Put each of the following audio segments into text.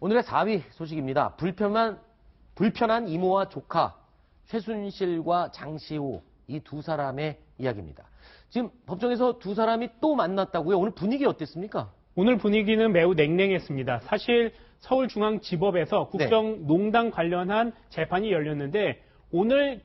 오늘의 4위 소식입니다. 불편한 이모와 조카 최순실과 장시호 이 두 사람의 이야기입니다. 지금 법정에서 두 사람이 또 만났다고요? 오늘 분위기 어땠습니까? 오늘 분위기는 매우 냉랭했습니다. 사실 서울중앙지법에서 국정농단 관련한 재판이 열렸는데 오늘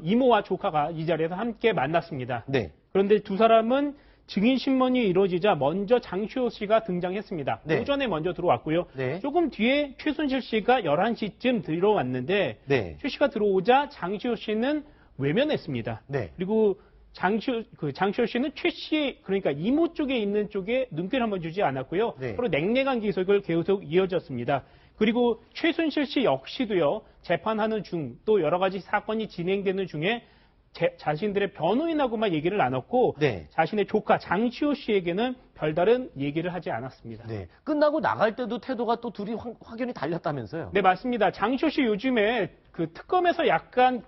이모와 조카가 이 자리에서 함께 만났습니다. 네. 그런데 두 사람은 증인신문이 이루어지자 먼저 장시호 씨가 등장했습니다. 네. 오전에 먼저 들어왔고요. 네. 조금 뒤에 최순실 씨가 11시쯤 들어왔는데 네. 최 씨가 들어오자 장시호 씨는 외면했습니다. 네. 그리고 장시호 씨는 최 씨, 그러니까 이모 쪽에 있는 쪽에 눈길 한번 주지 않았고요. 네. 서로 냉랭한 기색을 계속 이어졌습니다. 그리고 최순실 씨 역시도요, 재판하는 중, 또 여러 가지 사건이 진행되는 중에 자신들의 변호인하고만 얘기를 나눴고, 네. 자신의 조카 장시호 씨에게는 별다른 얘기를 하지 않았습니다. 네. 끝나고 나갈 때도 태도가 또 둘이 확연히 달랐다면서요? 네, 맞습니다. 장시호 씨 요즘에 그 특검에서 약간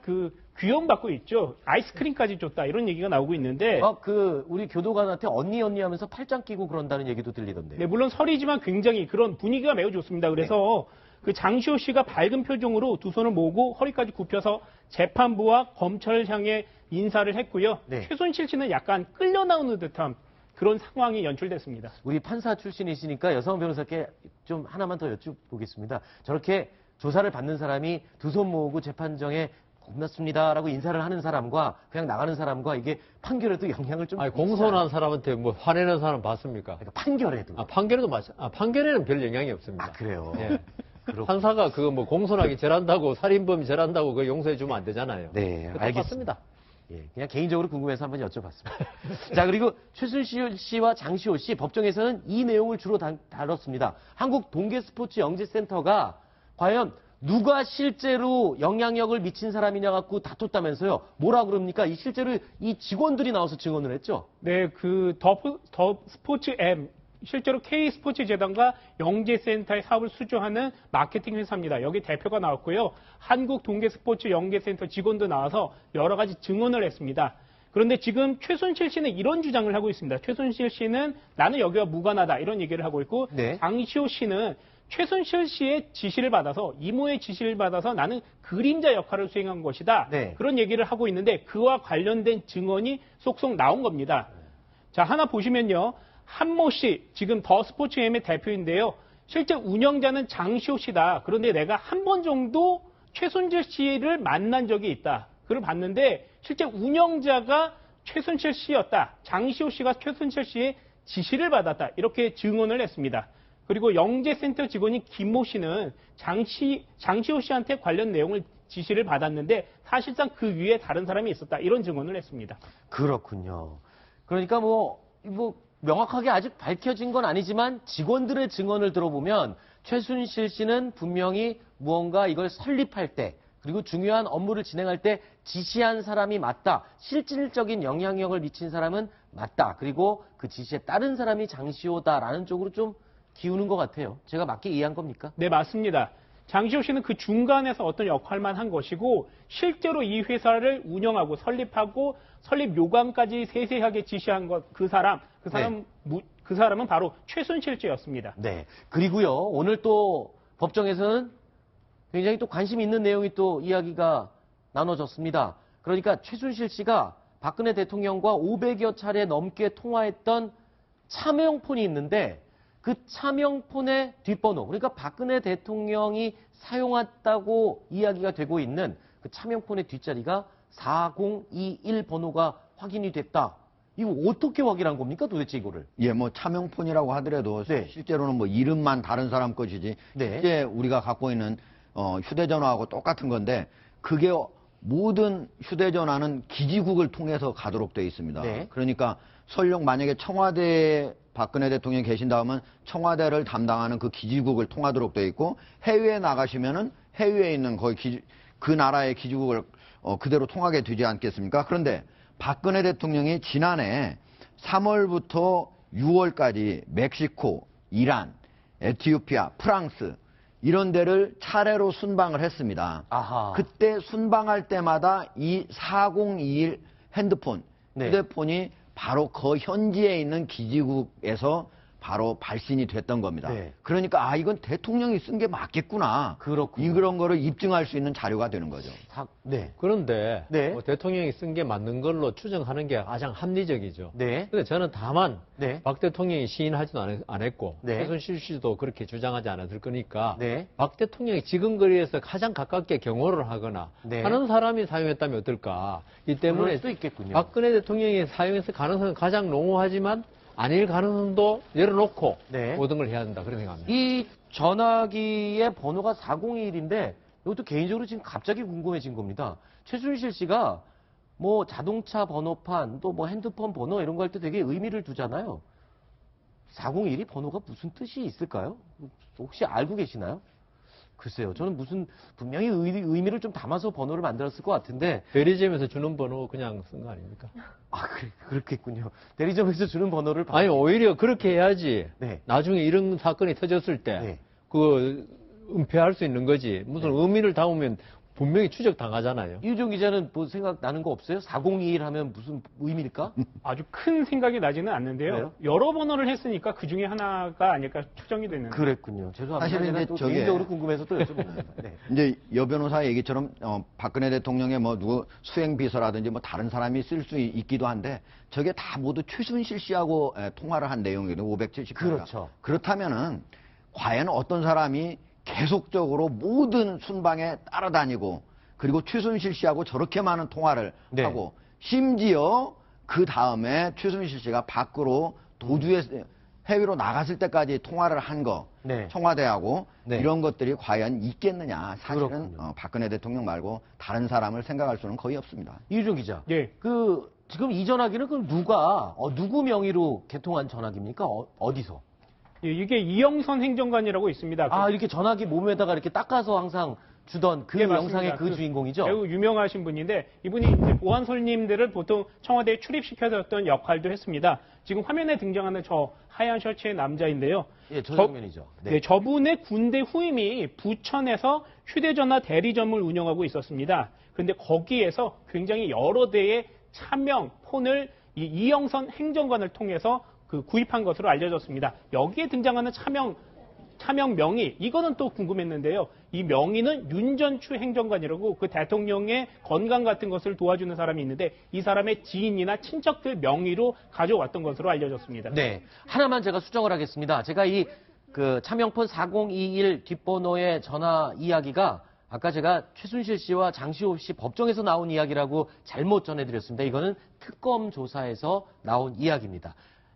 귀염받고 있죠. 아이스크림까지 줬다 이런 얘기가 나오고 있는데 우리 교도관한테 언니 하면서 팔짱 끼고 그런다는 얘기도 들리던데. 네, 물론 설이지만 굉장히 그런 분위기가 매우 좋습니다. 그래서 그 장시호 씨가 밝은 표정으로 두 손을 모으고 허리까지 굽혀서 재판부와 검찰을 향해 인사를 했고요. 네. 최순실 씨는 약간 끌려 나오는 듯한 그런 상황이 연출됐습니다. 우리 판사 출신이시니까 여성 변호사께 좀 하나만 더 여쭤보겠습니다. 저렇게 조사를 받는 사람이 두 손 모으고 재판정에 고맙습니다라고 인사를 하는 사람과 그냥 나가는 사람과 이게 판결에도 영향을 좀. 아니, 공손한 사람한테 뭐 화내는 사람 봤습니까? 그러니까 판결에도. 판결에도 판결에는 별 영향이 없습니다. 그래요. 예. 판사가 그거 뭐 공손하게 절한다고 살인범이 절한다고 그 용서해 주면 안 되잖아요. 네, 알겠습니다. 예, 그냥 개인적으로 궁금해서 한번 여쭤봤습니다. 자, 그리고 최순실 씨와 장시호 씨 법정에서는 이 내용을 주로 다뤘습니다. 한국 동계스포츠영재센터가 과연 누가 실제로 영향력을 미친 사람이냐 갖고 다퉜다면서요. 뭐라 그럽니까? 실제로 이 직원들이 나와서 증언을 했죠. 네, 더 스포츠 M 실제로 K스포츠재단과 영재센터의 사업을 수주하는 마케팅 회사입니다. 여기 대표가 나왔고요. 한국 동계스포츠 영재센터 직원도 나와서 여러 가지 증언을 했습니다. 그런데 지금 최순실 씨는 이런 주장을 하고 있습니다. 최순실 씨는 나는 여기와 무관하다 이런 얘기를 하고 있고 네. 장시호 씨는 최순실 씨의 지시를 받아서 이모의 지시를 받아서 나는 그림자 역할을 수행한 것이다. 네. 그런 얘기를 하고 있는데 그와 관련된 증언이 쏙쏙 나온 겁니다. 자, 하나 보시면요. 한모 씨, 지금 더 스포츠 M의 대표인데요. 실제 운영자는 장시호 씨다. 그런데 내가 한 번 정도 최순실 씨를 만난 적이 있다. 그걸 봤는데 실제 운영자가 최순실 씨였다. 장시호 씨가 최순실 씨의 지시를 받았다. 이렇게 증언을 했습니다. 그리고 영재센터 직원인 김모 씨는 장시호 씨한테 관련 내용을 지시를 받았는데 사실상 그 위에 다른 사람이 있었다. 이런 증언을 했습니다. 그렇군요. 그러니까 명확하게 아직 밝혀진 건 아니지만 직원들의 증언을 들어보면 최순실 씨는 분명히 무언가 이걸 설립할 때 그리고 중요한 업무를 진행할 때 지시한 사람이 맞다. 실질적인 영향력을 미친 사람은 맞다. 그리고 그 지시에 따른 사람이 장시호다라는 쪽으로 좀 기우는 것 같아요. 제가 맞게 이해한 겁니까? 네, 맞습니다. 장시호 씨는 그 중간에서 어떤 역할만 한 것이고 실제로 이 회사를 운영하고 설립하고 설립 요강까지 세세하게 지시한 그 사람은 바로 최순실 씨였습니다. 네. 그리고요. 오늘 또 법정에서는 굉장히 또 관심 있는 내용이 또 이야기가 나눠졌습니다. 그러니까 최순실 씨가 박근혜 대통령과 500여 차례 넘게 통화했던 차명폰이 있는데 그 차명폰의 뒷번호, 그러니까 박근혜 대통령이 사용했다고 이야기가 되고 있는 그 차명폰의 뒷자리가 4021 번호가 확인이 됐다. 이거 어떻게 확인한 겁니까 도대체 이거를? 예, 차명폰이라고 하더라도 네. 실제로는 이름만 다른 사람 것이지 네. 실제 우리가 갖고 있는 휴대전화하고 똑같은 건데 그게 모든 휴대전화는 기지국을 통해서 가도록 되어 있습니다. 네. 그러니까 설령 만약에 청와대에 박근혜 대통령이 계신다면 청와대를 담당하는 그 기지국을 통하도록 되어 있고 해외에 나가시면은 해외에 있는 그 나라의 기지국을 그대로 통하게 되지 않겠습니까? 그런데 박근혜 대통령이 지난해 3월부터 6월까지 멕시코, 이란, 에티오피아, 프랑스 이런 데를 차례로 순방을 했습니다. 아하. 그때 순방할 때마다 이 4021 핸드폰, 네. 휴대폰이 바로 그 현지에 있는 기지국에서 바로 발신이 됐던 겁니다. 네. 그러니까 이건 대통령이 쓴 게 맞겠구나. 그렇군요. 이런 거를 입증할 수 있는 자료가 되는 거죠. 네. 그런데 네. 뭐 대통령이 쓴 게 맞는 걸로 추정하는 게 가장 합리적이죠. 네. 근데 저는 다만 네. 박 대통령이 시인하지도 안 했고 네. 최순실 씨도 그렇게 주장하지 않았을 거니까 네. 박 대통령이 지근거리에서 가장 가깝게 경호를 하거나 네. 하는 사람이 사용했다면 어떨까. 이 그럴 때문에 수도 있겠군요. 박근혜 대통령이 사용했을 가능성은 가장 농후하지만 아닐 가능성도 열어놓고 네. 모든 걸 해야 된다 그런 생각합니다. 이 전화기의 번호가 401인데 이것도 개인적으로 지금 갑자기 궁금해진 겁니다. 최순실 씨가 뭐 자동차 번호판 또 뭐 핸드폰 번호 이런 거 할 때 되게 의미를 두잖아요. 401이 번호가 무슨 뜻이 있을까요? 혹시 알고 계시나요? 글쎄요. 저는 무슨 분명히 의미를 좀 담아서 번호를 만들었을 것 같은데 대리점에서 주는 번호 그냥 쓴 거 아닙니까? 그렇겠군요. 대리점에서 주는 번호를 아니 오히려 그렇게 해야지. 네. 나중에 이런 사건이 터졌을 때 네. 그 은폐할 수 있는 거지. 무슨 의미를 담으면 분명히 추적 당하잖아요. 이유정 기자는 뭐 생각나는 거 없어요? 4021 하면 무슨 의미일까? 아주 큰 생각이 나지는 않는데요. 그래요? 여러 번호를 했으니까 그 중에 하나가 아닐까 추정이 되는. 그랬군요. 죄송합니다. 사실은 제가 이제 또 저게- 개인적으로 궁금해서 또 여쭤봅니다. 네. 이제 여 변호사 얘기처럼 박근혜 대통령의 뭐 누구 수행 비서라든지 뭐 다른 사람이 쓸 수 있기도 한데 저게 다 모두 최순실 씨하고 통화를 한 내용이거든요. 570가. 그렇죠. 그렇다면은 과연 어떤 사람이 계속적으로 모든 순방에 따라다니고 그리고 최순실 씨하고 저렇게 많은 통화를 네. 하고 심지어 그 다음에 최순실 씨가 밖으로 도주에 해외로 나갔을 때까지 통화를 한 거 네. 청와대하고 네. 이런 것들이 과연 있겠느냐 사실은 그렇군요. 박근혜 대통령 말고 다른 사람을 생각할 수는 거의 없습니다. 이유정 기자. 예. 지금 이 전화기는 그럼 누구 명의로 개통한 전화기입니까? 어디서? 예, 이게 이영선 행정관이라고 있습니다. 이렇게 전화기 몸에다가 이렇게 닦아서 항상 주던 그 예, 맞습니다. 영상의 그 주인공이죠? 매우 유명하신 분인데 이분이 이제 보안 손님들을 보통 청와대에 출입시켜줬던 역할도 했습니다. 지금 화면에 등장하는 저 하얀 셔츠의 남자인데요. 예, 저 장면이죠. 네, 저분의 군대 후임이 부천에서 휴대전화 대리점을 운영하고 있었습니다. 그런데 거기에서 굉장히 여러 대의 차명 폰을 이 이영선 행정관을 통해서 구입한 것으로 알려졌습니다. 여기에 등장하는 차명 명의, 이거는 또 궁금했는데요. 이 명의는 윤전추 행정관이라고 그 대통령의 건강 같은 것을 도와주는 사람이 있는데 이 사람의 지인이나 친척들 명의로 가져왔던 것으로 알려졌습니다. 네. 하나만 제가 수정을 하겠습니다. 제가 차명폰 4021 뒷번호의 전화 이야기가 아까 제가 최순실 씨와 장시호 씨 법정에서 나온 이야기라고 잘못 전해드렸습니다. 이거는 특검 조사에서 나온 이야기입니다.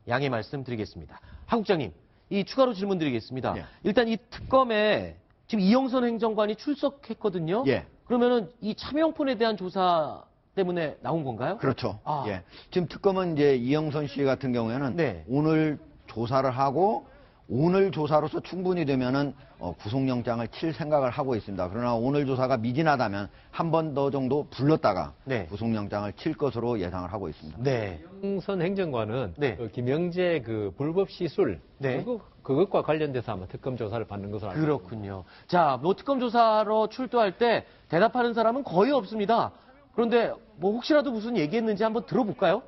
양해 말씀드리겠습니다. 하 국장님, 이 추가로 질문 드리겠습니다. 예. 일단 이 특검에 지금 이영선 행정관이 출석했거든요. 예. 그러면은 이 차명폰에 대한 조사 때문에 나온 건가요? 그렇죠. 아. 예. 지금 특검은 이제 이영선 씨 같은 경우에는 네. 오늘 조사를 하고 오늘 조사로서 충분히 되면은 구속영장을 칠 생각을 하고 있습니다. 그러나 오늘 조사가 미진하다면 한 번 더 정도 불렀다가 네. 구속영장을 칠 것으로 예상을 하고 있습니다. 네. 이영선 행정관은 네. 김영재 불법 시술 네. 그것과 관련돼서 아마 특검 조사를 받는 것으로 알고 있습니다. 그렇군요. 자, 특검 조사로 출두할 때 대답하는 사람은 거의 없습니다. 그런데 혹시라도 무슨 얘기했는지 한번 들어볼까요?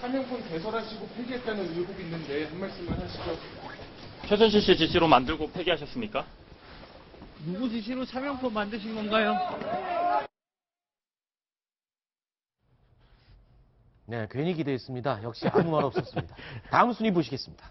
차명폰 개설하시고 폐기했다는 의혹이 있는데 한 말씀만 하시죠. 최순실 씨 지시로 만들고 폐기하셨습니까? 누구 지시로 차명폰 만드신 건가요? 네, 괜히 기대했습니다. 역시 아무 말 없었습니다. 다음 순위 보시겠습니다.